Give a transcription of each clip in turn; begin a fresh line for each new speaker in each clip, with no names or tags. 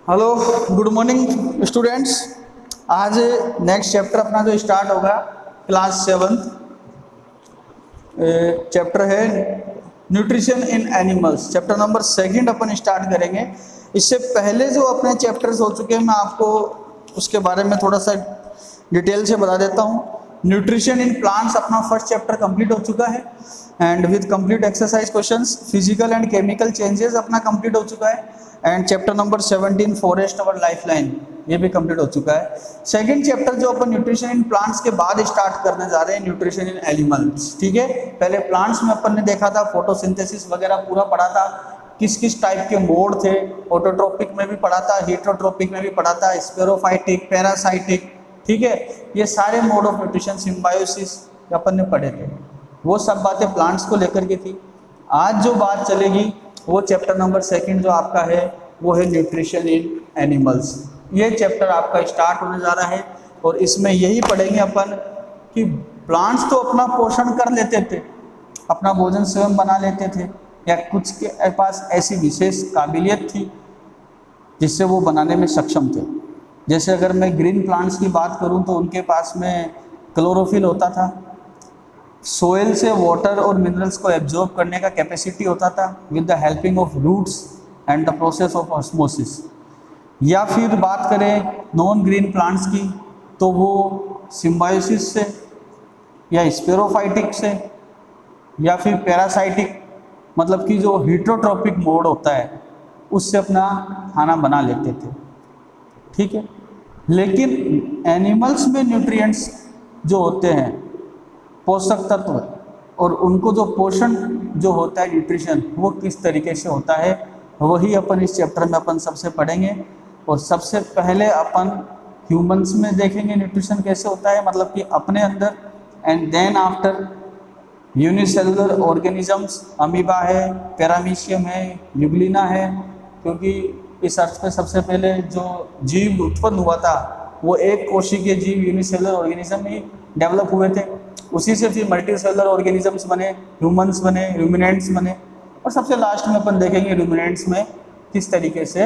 Hello, good morning students. आज next chapter अपना जो स्टार्ट होगा क्लास 7th चैप्टर है nutrition in animals. Chapter number 2 upon start करेंगे। इससे पहले जो अपने चैप्टर्स हो चुके हैं मैं आपको उसके बारे में थोड़ा सा डिटेल से बता देता हूँ। न्यूट्रिशन इन प्लांट्स अपना फर्स्ट चैप्टर कंप्लीट हो चुका है and with complete exercise questions. Physical and chemical changes अपना कंप्लीट हो चुका है and chapter number 17 forest our lifeline ये भी कंप्लीट हो चुका है। सेकंड चैप्टर जो अपन न्यूट्रिशन इन प्लांट्स के बाद स्टार्ट करने जा रहे हैं न्यूट्रिशन इन एनिमल्स। ठीक है, पहले प्लांट्स में अपन ने देखा था फोटोसिंथेसिस वगैरह पूरा पढ़ा था, किस किस टाइप के मोड थे। ऑटोट्रोपिक में भी पढ़ा था, हेटेरोट्रोपिक में भी पढ़ा था, स्पेरोफाइटिक, पैरासाइटिक। ठीक है, ये सारे मोड ऑफ न्यूट्रिशन सिम्बायोसिस अपन ने पढ़े थे। वो सब बातें प्लांट्स को लेकर के थी। आज जो बात चलेगी वो चैप्टर नंबर 2 जो आपका है वो है न्यूट्रिशन इन एनिमल्स। ये चैप्टर आपका स्टार्ट होने जा रहा है और इसमें यही पढ़ेंगे अपन कि प्लांट्स तो अपना पोषण कर लेते थे, अपना भोजन स्वयं बना लेते थे या कुछ के पास ऐसी विशेष काबिलियत थी जिससे वो बनाने में सक्षम थे। जैसे अगर मैं ग्रीन प्लांट्स की बात करूं तो उनके पास में क्लोरोफिल होता था, सोयल से वाटर और मिनरल्स को एब्जॉर्ब करने का कैपेसिटी होता था with the helping of roots and the process of osmosis. या फिर बात करें नॉन ग्रीन प्लांट्स की तो वो सिम्बायोसिस से या स्पेरोफाइटिक से या फिर पैरासाइटिक मतलब कि जो हेटेरोट्रोपिक मोड होता है उससे अपना खाना बना लेते थे। ठीक है, लेकिन एनिमल्स में न्यूट्रिएंट्स जो होते हैं पोषक तत्व और उनको जो पोषण जो होता है न्यूट्रिशन वो किस तरीके से होता है वही अपन इस चैप्टर में अपन सबसे पढ़ेंगे। और सबसे पहले अपन ह्यूमंस में देखेंगे न्यूट्रिशन कैसे होता है, मतलब कि अपने अंदर, and then after unicellular organisms, amoeba है, पैरामीशियम है, यूग्लिना है, क्योंकि इस अर्थ पे सबसे पहले जो जीव उत्पन्न हुआ था वो एक कोशिकीय जीव यूनिसेलुलर ऑर्गेनिज्म ही डेवलप हुए थे। उसी से फिर मल्टीसेलुलर ऑर्गेनिजम्स बने, ह्यूमंस बने, रूमिनेंट्स बने और सबसे लास्ट में अपन देखेंगे रूमिनेंट्स में किस तरीके से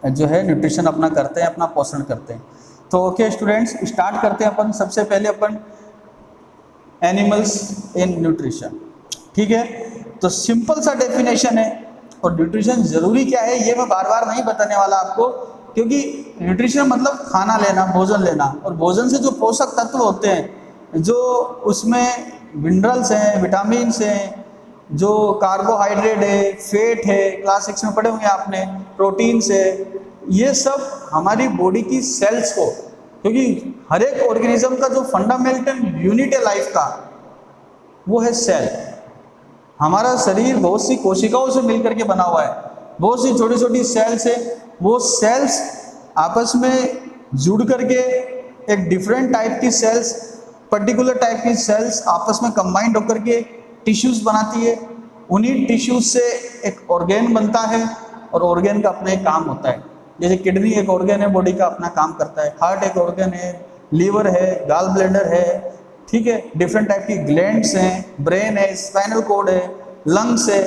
जो है न्यूट्रिशन अपना करते हैं, अपना पोषण करते हैं। तो ओके स्टूडेंट्स, स्टार्ट करते हैं अपन। सबसे पहले अपन एनिमल्स इन न्यूट्रिशन। ठीक है, तो सिंपल सा डेफिनेशन है और न्यूट्रिशन ज़रूरी क्या है ये मैं बार बार नहीं बताने वाला आपको, क्योंकि न्यूट्रिशन मतलब खाना लेना, भोजन लेना, और भोजन से जो पोषक तत्व होते हैं जो उसमें मिनरल्स हैं, विटामिन्स हैं, जो कार्बोहाइड्रेट है, फैट है, क्लास 6 में पढ़े होंगे आपने, प्रोटीन्स है, ये सब हमारी बॉडी की सेल्स को, क्योंकि हर एक ऑर्गेनिज्म का जो फंडामेंटल यूनिट है लाइफ का वो है सेल। हमारा शरीर बहुत सी कोशिकाओं से मिलकर के बना हुआ है, बहुत सी छोटी छोटी सेल्स है। वो सेल्स आपस में जुड़ करके एक डिफरेंट टाइप की सेल्स, पर्टिकुलर टाइप की सेल्स आपस में कंबाइंड होकर के टिश्यूज बनाती है। उन्हीं टिश्यूज से एक ऑर्गेन बनता है और ऑर्गेन का अपना एक काम होता है। जैसे किडनी एक ऑर्गेन है, बॉडी का अपना काम करता है, हार्ट एक ऑर्गन है, लीवर है, गॉल ब्लैडर है, ठीक है, डिफरेंट टाइप की ग्लैंड्स हैं, ब्रेन है, स्पाइनल कॉर्ड है, लंग्स है।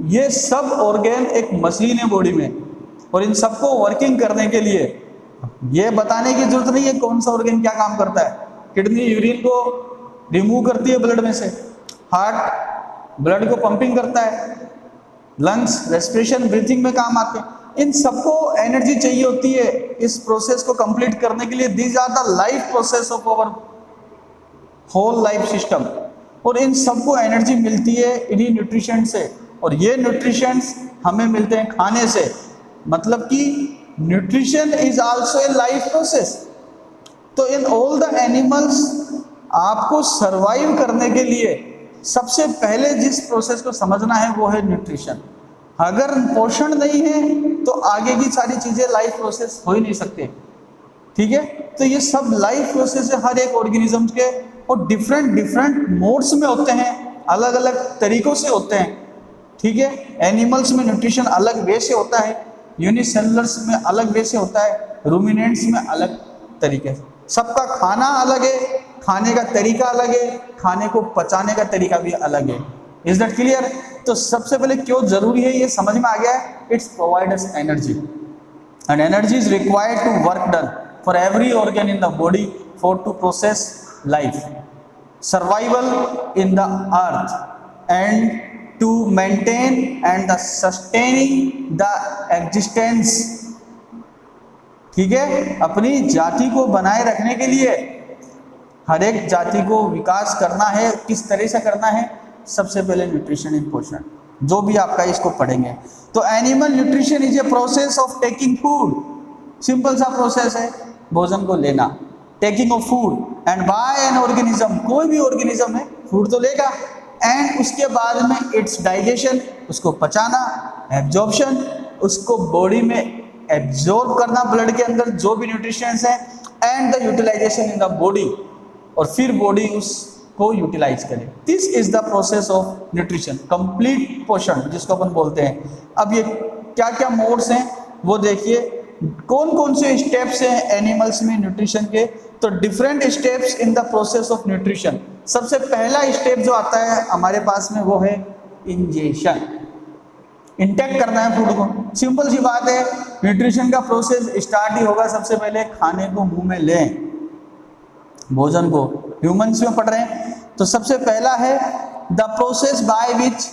ये सब ऑर्गेन एक मशीन है बॉडी में, और इन सबको वर्किंग करने के लिए ये बताने की जरूरत नहीं है कौन सा ऑर्गेन क्या काम करता है। किडनी यूरिन को रिमूव करती है ब्लड में से, हार्ट ब्लड को पंपिंग करता है, लंग्स रेस्पिरेशन ब्रीथिंग में काम आते हैं। इन सबको एनर्जी चाहिए होती है इस प्रोसेस को कंप्लीट करने के लिए। These are the life process of our whole life system, और इन सबको एनर्जी मिलती है इन्हीं न्यूट्रिशन से, और ये न्यूट्रिशंस हमें मिलते हैं खाने से। मतलब कि nutrition is also a life process. तो इन ऑल द एनिमल्स आपको सरवाइव करने के लिए सबसे पहले जिस प्रोसेस को समझना है वो है न्यूट्रिशन। अगर पोषण नहीं है तो आगे की सारी चीज़ें लाइफ प्रोसेस हो ही नहीं सकते। ठीक है, तो ये सब लाइफ प्रोसेस है हर एक ऑर्गेनिज्म के, और डिफरेंट मोड्स में होते हैं, अलग अलग तरीकों से होते हैं। ठीक है, एनिमल्स में न्यूट्रिशन अलग वे से होता है, यूनिसेलुलर्स में अलग वे से होता है, रूमिनेंट्स में अलग तरीके से। सबका खाना अलग है, खाने का तरीका अलग है, खाने को पचाने का तरीका भी अलग है। Is that clear? तो सबसे पहले क्यों जरूरी है ये समझ में आ गया है। It's provide us energy and energy is required to work done for every organ in the body for to process life, survival in the earth and to maintain and the sustaining the existence. ठीक है, अपनी जाति को बनाए रखने के लिए हर एक जाति को विकास करना है। किस तरह से करना है? सबसे पहले न्यूट्रिशन इन पोषण, जो भी आपका इसको पढ़ेंगे। तो animal nutrition is a process of taking food, simple सा प्रोसेस है भोजन को लेना, taking of food and by an organism, कोई भी ऑर्गेनिज्म है फूड तो लेगा, एंड उसके बाद में इट्स डाइजेशन, उसको पचाना, एब्जॉर्प्शन, उसको बॉडी में एब्जॉर्ब करना ब्लड के अंदर जो भी न्यूट्रिशंस है, and the utilization in the body, और फिर बॉडी उसको यूटिलाइज करे। This is the process of nutrition, complete पोषण जिसको अपन बोलते हैं। अब ये क्या क्या मोड्स हैं वो देखिए, कौन कौन से स्टेप्स हैं एनिमल्स में न्यूट्रिशन के। तो different steps in the process of nutrition. सबसे पहला स्टेप जो आता है हमारे पास में वो है इंजेशन, इंटेक करना है फूड को। सिंपल सी बात है, न्यूट्रिशन का प्रोसेस स्टार्ट ही होगा सबसे पहले खाने को मुंह में लें, भोजन को। ह्यूमंस में पढ़ रहे हैं तो सबसे पहला है the process by which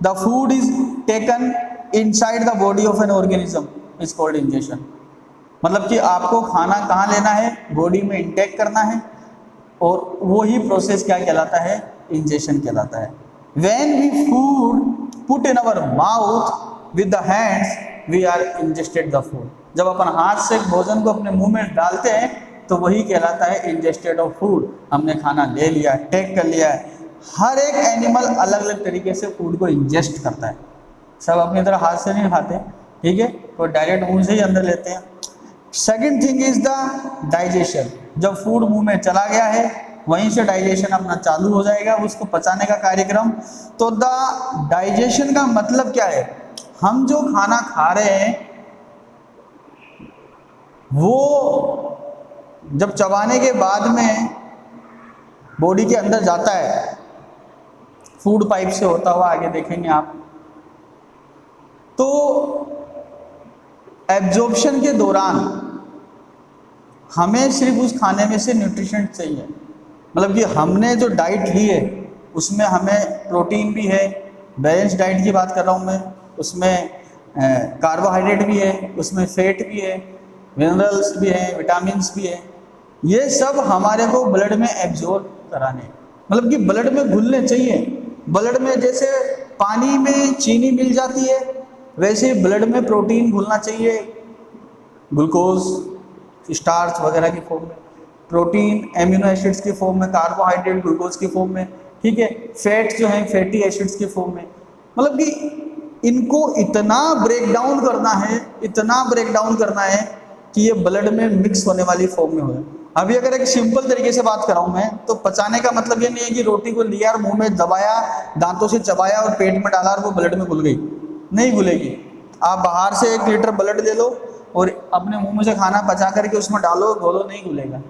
the food is taken inside the body of an organism is called ingestion. मतलब कि आपको खाना कहाँ लेना है? बॉडी में इंटेक करना है, और वही प्रोसेस क्या कहलाता है? इंजेशन कहलाता है। When we food put in our mouth with the hands we are ingested the food. जब अपन हाथ से भोजन को अपने मुंह में डालते हैं तो वही कहलाता है इंजेस्टेड ऑफ फूड, हमने खाना ले लिया, टेक कर लिया है। हर एक एनिमल अलग अलग तरीके से फूड को इंजेस्ट करता है, सब अपनी तरह हाथ से नहीं खाते, ठीक है, तो डायरेक्ट मुंह से ही अंदर लेते हैं। Second thing is the digestion. जब फूड मुंह में चला गया है वहीं से डाइजेशन अपना चालू हो जाएगा, उसको पचाने का कार्यक्रम। तो द डाइजेशन का मतलब क्या है? हम जो खाना खा रहे हैं वो जब चबाने के बाद में बॉडी के अंदर जाता है, फूड पाइप से होता हुआ, आगे देखेंगे आप, तो एब्जॉर्प्शन के दौरान हमें सिर्फ उस खाने में से न्यूट्रिशन चाहिए। मतलब कि हमने जो डाइट ली है उसमें हमें प्रोटीन भी है, बैलेंस डाइट की बात कर रहा हूँ मैं, उसमें कार्बोहाइड्रेट भी है, उसमें फैट भी है, मिनरल्स भी हैं, विटामिन्स भी है। ये सब हमारे को ब्लड में एब्जॉर्ब कराने, मतलब कि ब्लड में घुलने चाहिए। ब्लड में जैसे पानी में चीनी मिल जाती है वैसे ब्लड में प्रोटीन घुलना चाहिए, ग्लूकोज, स्टार्च वगैरह की फॉर्म में, प्रोटीन एमिनो एसिड्स की फॉर्म में, कार्बोहाइड्रेट ग्लूकोज की फॉर्म में, ठीक है, फैट जो है फैटी एसिड्स की फॉर्म में। मतलब कि इनको इतना ब्रेक डाउन करना है, इतना ब्रेक डाउन करना है कि ये ब्लड में मिक्स होने वाली फॉर्म में हो। अभी अगर एक सिंपल तरीके से बात कराऊं मैं, तो पचाने का मतलब ये नहीं है कि रोटी को लिया और मुंह में दबाया, दांतों से चबाया और पेट में डाला और वो ब्लड में घुल गई, नहीं घुलेगी। आप बाहर से 1 लीटर ब्लड ले लो और अपने मुंह में से खाना पचा करके उसमें डालो, घोलो, नहीं घुलेगा।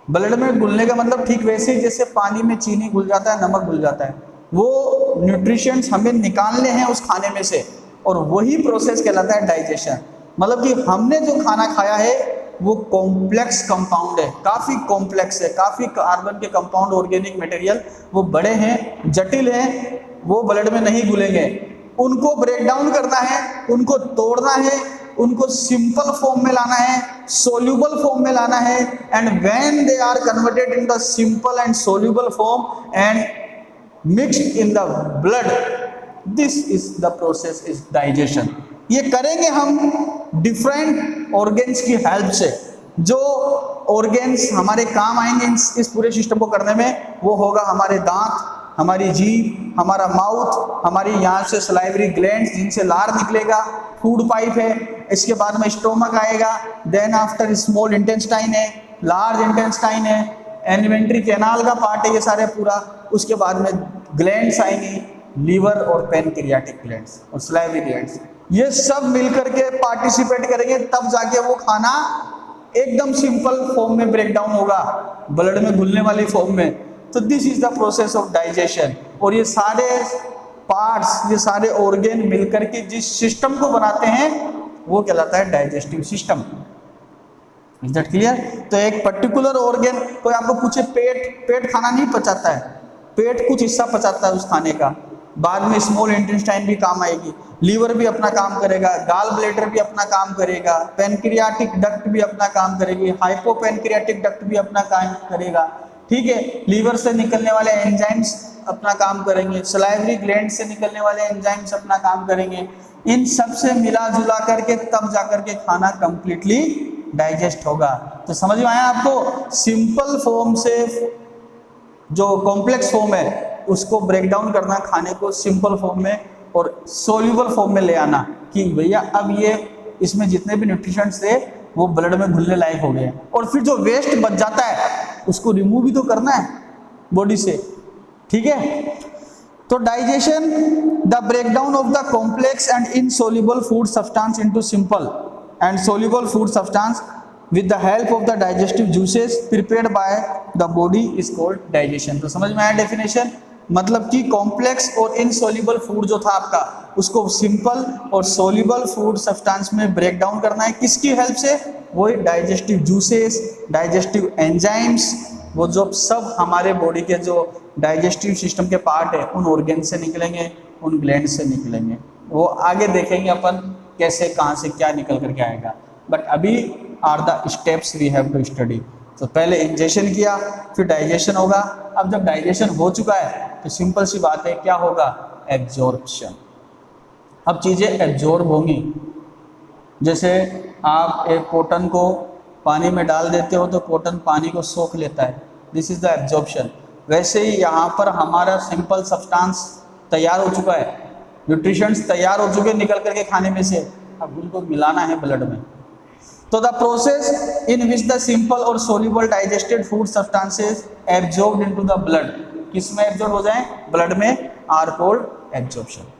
ब्लड में घुलने का मतलब ठीक वैसे ही जैसे पानी में चीनी घुल जाता है, नमक घुल जाता है, वो न्यूट्रिशंस हमें निकालने हैं उस खाने में से, और वही प्रोसेस कहलाता है डाइजेशन। मतलब कि हमने जो खाना खाया है वो कॉम्प्लेक्स कंपाउंड है, काफ़ी कॉम्प्लेक्स है, काफ़ी कार्बन के कंपाउंड, ऑर्गेनिक मटेरियल वो बड़े हैं, जटिल हैं, वो ब्लड में नहीं घुलेंगे। उनको ब्रेक डाउन करना है, उनको तोड़ना है, उनको सिंपल फॉर्म में लाना है, सोल्यूबल फॉर्म में लाना है, and when they are converted in the simple and soluble form and mixed in the blood, this is the process is digestion. ये करेंगे हम डिफरेंट ऑर्गेन्स की हेल्प से। जो ऑर्गेन्स हमारे काम आएंगे इस पूरे सिस्टम को करने में, वो होगा हमारे दांत, हमारी जीभ, हमारा माउथ, हमारी यहाँ से सलाइवरी ग्लैंड्स जिनसे लार निकलेगा, फूड पाइप है, इसके बाद में स्टोमक आएगा, देन आफ्टर स्मॉल इंटेस्टाइन है, लार्ज इंटेस्टाइन है, एलिमेंट्री कैनाल का पार्ट है ये सारे पूरा, उसके बाद में ग्लैंड्स आएंगी, लीवर और पैनक्रियाटिक ग्लैंड्स और सलाइवरी ग्लैंड्स, ये सब मिलकर के पार्टिसिपेट करेंगे, तब जाके वो खाना एकदम सिंपल फॉर्म में ब्रेक डाउन होगा, ब्लड में घुलने वाली फॉर्म में। तो this is the process of digestion. और ये सारे पार्ट्स, ये सारे ऑर्गेन मिलकर के जिस सिस्टम को बनाते हैं वो कहलाता है digestive system. Is that clear? तो एक पर्टिकुलर ऑर्गेन, कोई आपको पूछे पेट खाना नहीं पचाता है, पेट कुछ हिस्सा पचाता है उस खाने का, बाद में स्मॉल इंटेस्टाइन भी काम आएगी, लीवर भी अपना काम करेगा, गाल ब्लैडर भी अपना काम करेगा, पेनक्रियाटिक डक्ट भी अपना काम करेगी, हाइपोपेनक्रियाटिक डक्ट भी अपना काम करेगा, ठीक है। लीवर से निकलने वाले एंजाइम्स अपना काम करेंगे, सलाइवरी ग्लैंड से निकलने वाले एंजाइम्स अपना काम करेंगे। इन सब से मिला जुला करके तब जाकर के खाना कंप्लीटली डाइजेस्ट होगा। तो समझ में आया आपको? सिंपल फॉर्म से जो कॉम्प्लेक्स फॉर्म है उसको ब्रेक डाउन करना, खाने को सिंपल फॉर्म में और सोल्यूबल फॉर्म में ले आना कि भैया अब ये इसमें जितने भी न्यूट्रिशंस थे वो ब्लड में घुलने लायक हो गए, और फिर जो वेस्ट बच जाता है उसको रिमूव भी तो करना है बॉडी से, ठीक है। तो digestion, the breakdown of the complex and insoluble food substance into simple and soluble food substance with the help of the digestive juices prepared by the body is called digestion। तो समझ में आया definition? मतलब कि complex और insoluble food जो था आपका उसको सिंपल और सोल्यूबल फूड सब्सटेंस में ब्रेक डाउन करना है। किसकी हेल्प से? वही डाइजेस्टिव जूसेस, डाइजेस्टिव एंजाइम्स, वो जो सब हमारे बॉडी के जो डाइजेस्टिव सिस्टम के पार्ट है उन ऑर्गेन से निकलेंगे, उन ग्लैंड से निकलेंगे। वो आगे देखेंगे अपन कैसे, कहाँ से क्या निकल करके आएगा, बट अभी are the steps we have to study. तो पहले इंजेक्शन किया, फिर डाइजेशन होगा। अब जब डाइजेशन हो चुका है तो सिंपल सी बात है, क्या होगा? एब्जॉर्प्शन। अब चीज़ें एब्जॉर्ब होंगी। जैसे आप एक कॉटन को पानी में डाल देते हो तो कॉटन पानी को सोख लेता है, दिस इज द एब्जॉर्प्शन। वैसे ही यहाँ पर हमारा सिंपल सब्सटेंस तैयार हो चुका है, न्यूट्रिशंस तैयार हो चुके निकल करके खाने में से, अब उनको मिलाना है ब्लड में। तो the process in which the simple और soluble digested food substances absorbed into the blood, किसमें एब्जॉर्ब हो जाए? ब्लड में, are called absorption.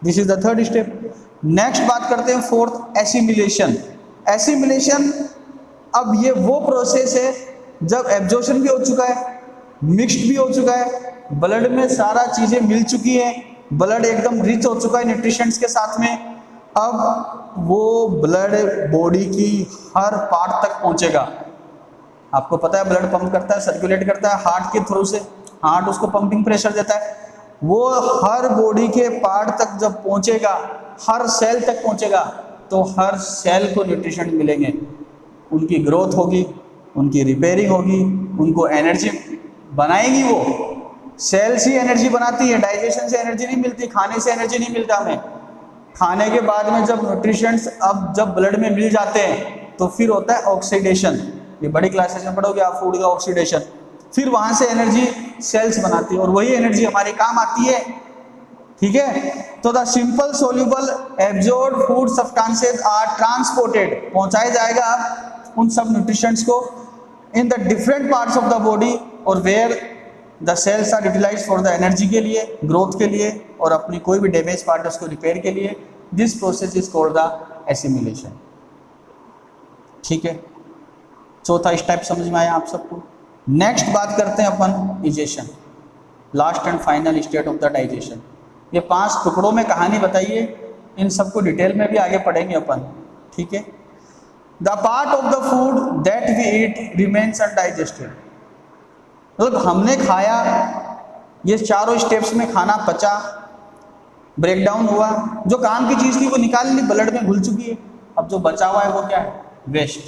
This is the third step. Next बात करते हैं फोर्थ, एसिमिलेशन। एसिमिलेशन, अब ये वो प्रोसेस है जब एब्जॉर्प्शन भी हो चुका है, मिक्स्ड भी हो चुका है, ब्लड में सारा चीजें मिल चुकी है, ब्लड एकदम रिच हो चुका है न्यूट्रिशंस के साथ में। अब वो ब्लड बॉडी की हर पार्ट तक पहुंचेगा। आपको पता है ब्लड पंप करता है, सर्कुलेट करता है हार्ट के थ्रू से, हार्ट उसको पंपिंग प्रेशर देता है। वो हर बॉडी के पार्ट तक जब पहुंचेगा, हर सेल तक पहुंचेगा, तो हर सेल को न्यूट्रिशन मिलेंगे, उनकी ग्रोथ होगी, उनकी रिपेयरिंग होगी, उनको एनर्जी बनाएगी। वो सेल्स ही एनर्जी बनाती है, डाइजेशन से एनर्जी नहीं मिलती, खाने से एनर्जी नहीं मिलता हमें। खाने के बाद में जब न्यूट्रिशंस अब जब ब्लड में मिल जाते हैं तो फिर होता है ऑक्सीडेशन। ये बड़ी क्लासेस में पढ़ोगे आप, फूड का ऑक्सीडेशन। फिर वहां से एनर्जी सेल्स बनाती है और वही एनर्जी हमारे काम आती है, ठीक है। तो the simple soluble absorbed food substances are transported, पहुंचाया जाएगा उन सब न्यूट्रिशंस को in the different parts of the body, और where the cells are utilise for the energy के लिए, ग्रोथ के लिए, और अपनी कोई भी डैमेज पार्ट है उसको रिपेयर के लिए। This process is called the assimilation, ठीक है। चौथा स्टेप समझ में आया आप सबको। नेक्स्ट बात करते हैं अपन egestion, last and final state of the digestion. ये 5 टुकड़ों में कहानी बताइए, इन सबको डिटेल में भी आगे पढ़ेंगे अपन, ठीक है। The part of the food that we eat remains undigested, मतलब हमने खाया, ये चारों स्टेप्स में खाना पचा, ब्रेकडाउन हुआ, जो काम की चीज़ थी वो निकाल ली, ब्लड में घुल चुकी है। अब जो बचा हुआ है वो क्या है? वेस्ट,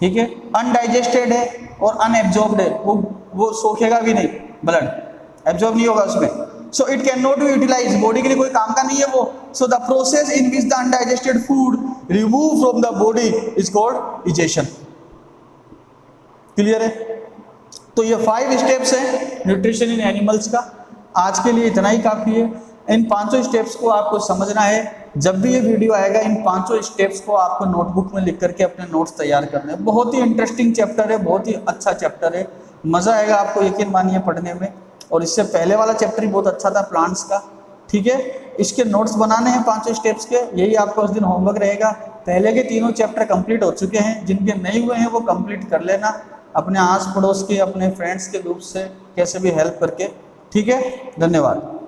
ठीक है। अनडाइजेस्टेड है और अनएब्जॉर्ब्ड है, वो सोखेगा भी नहीं, ब्लड एब्जॉर्ब नहीं होगा उसमें, so it can not be utilize, body के लिए कोई काम का नहीं है वो। So the process in which the undigested food remove from the body is called egestion. Clear है? तो ये 5 स्टेप्स हैं न्यूट्रिशन इन एनिमल्स का। आज के लिए इतना ही काफ़ी है। इन 5 स्टेप्स को आपको समझना है। जब भी ये वीडियो आएगा इन 5 स्टेप्स को आपको नोटबुक में लिख करके अपने नोट्स तैयार करने हैं। बहुत ही इंटरेस्टिंग चैप्टर है, बहुत ही अच्छा चैप्टर है, मज़ा आएगा आपको यकीन मानिए पढ़ने में। और इससे पहले वाला चैप्टर ही बहुत अच्छा था, प्लांट्स का, ठीक है। इसके नोट्स बनाने हैं 5 स्टेप्स के, यही आपका उस दिन होमवर्क रहेगा। पहले के 3 चैप्टर कंप्लीट हो चुके हैं, जिनके नहीं हुए हैं वो कंप्लीट कर लेना, अपने आस पड़ोस के, अपने फ्रेंड्स के ग्रुप से कैसे भी हेल्प करके ठीक है, धन्यवाद।